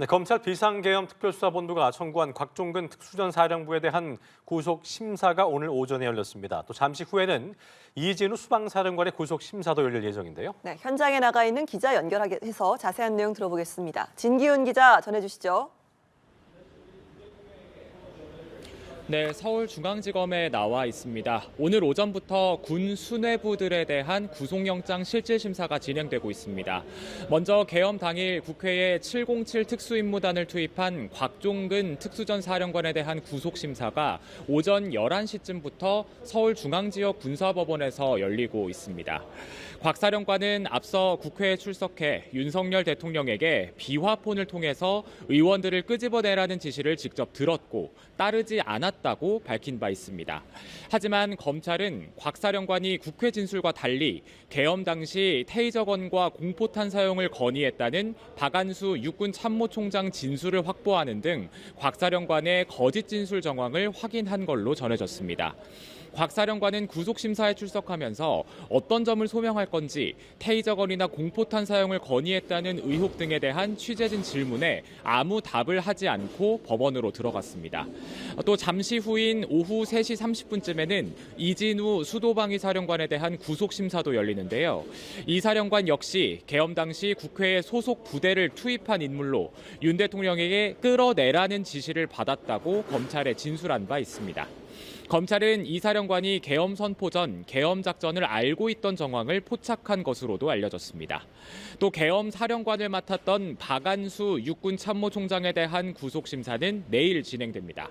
네, 검찰 비상계엄 특별수사본부가 청구한 곽종근 특수전사령부에 대한 구속 심사가 오늘 오전에 열렸습니다. 또 잠시 후에는 이진우 수방사령관의 구속 심사도 열릴 예정인데요. 네, 현장에 나가 있는 기자 연결해서 자세한 내용 들어보겠습니다. 진기훈 기자 전해주시죠. 네, 서울중앙지검에 나와 있습니다. 오늘 오전부터 군 수뇌부들에 대한 구속영장 실질심사가 진행되고 있습니다. 먼저 계엄 당일 국회에 707 특수임무단을 투입한 곽종근 특수전사령관에 대한 구속심사가 오전 11시쯤부터 서울중앙지역 군사법원에서 열리고 있습니다. 곽 사령관은 앞서 국회에 출석해 윤석열 대통령에게 비화폰을 통해서 의원들을 끄집어내라는 지시를 직접 들었고 따르지 않았다고 밝힌 바 있습니다. 하지만 검찰은 곽 사령관이 국회 진술과 달리 계엄 당시 테이저건과 공포탄 사용을 건의했다는 박안수 육군 참모총장 진술을 확보하는 등 곽 사령관의 거짓 진술 정황을 확인한 걸로 전해졌습니다. 곽 사령관은 구속심사에 출석하면서 어떤 점을 소명할 건지 테이저건이나 공포탄 사용을 건의했다는 의혹 등에 대한 취재진 질문에 아무 답을 하지 않고 법원으로 들어갔습니다. 또 잠시 후인 오후 3시 30분쯤에는 이진우 수도방위 사령관에 대한 구속심사도 열리는데요. 이 사령관 역시 계엄 당시 국회에 소속 부대를 투입한 인물로 윤 대통령에게 끌어내라는 지시를 받았다고 검찰에 진술한 바 있습니다. 검찰은 이 사령관이 계엄 선포 전 계엄 작전을 알고 있던 정황을 포착한 것으로도 알려졌습니다. 또 계엄 사령관을 맡았던 박안수 육군 참모총장에 대한 구속심사는 내일 진행됩니다.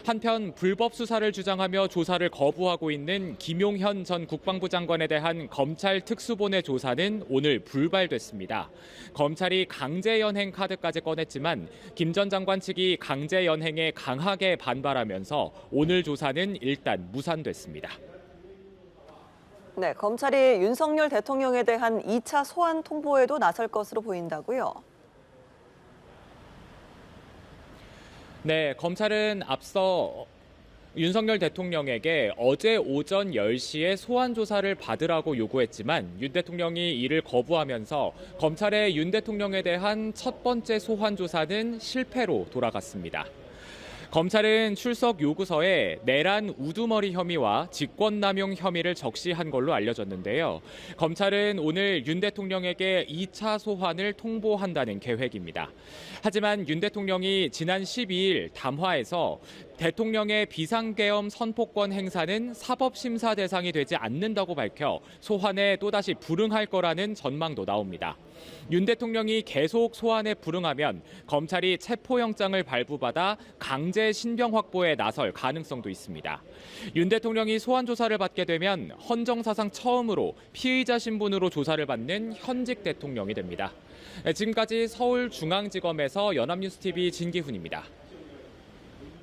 한편 불법 수사를 주장하며 조사를 거부하고 있는 김용현 전 국방부 장관에 대한 검찰 특수본의 조사는 오늘 불발됐습니다. 검찰이 강제연행 카드까지 꺼냈지만 김 전 장관 측이 강제연행에 강하게 반발하면서 오늘 조사는 일단 무산됐습니다. 네, 검찰이 윤석열 대통령에 대한 2차 소환 통보에도 나설 것으로 보인다고요. 네, 검찰은 앞서 윤석열 대통령에게 어제 오전 10시에 소환 조사를 받으라고 요구했지만 윤 대통령이 이를 거부하면서 검찰의 윤 대통령에 대한 첫 번째 소환 조사는 실패로 돌아갔습니다. 검찰은 출석 요구서에 내란 우두머리 혐의와 직권남용 혐의를 적시한 걸로 알려졌는데요. 검찰은 오늘 윤 대통령에게 2차 소환을 통보한다는 계획입니다. 하지만 윤 대통령이 지난 12일 담화에서 대통령의 비상계엄 선포권 행사는 사법심사 대상이 되지 않는다고 밝혀 소환에 또다시 불응할 거라는 전망도 나옵니다. 윤 대통령이 계속 소환에 불응하면 검찰이 체포영장을 발부받아 강제 신병 확보에 나설 가능성도 있습니다. 윤 대통령이 소환 조사를 받게 되면 헌정사상 처음으로 피의자 신분으로 조사를 받는 현직 대통령이 됩니다. 지금까지 서울중앙지검에서 연합뉴스TV 진기훈입니다.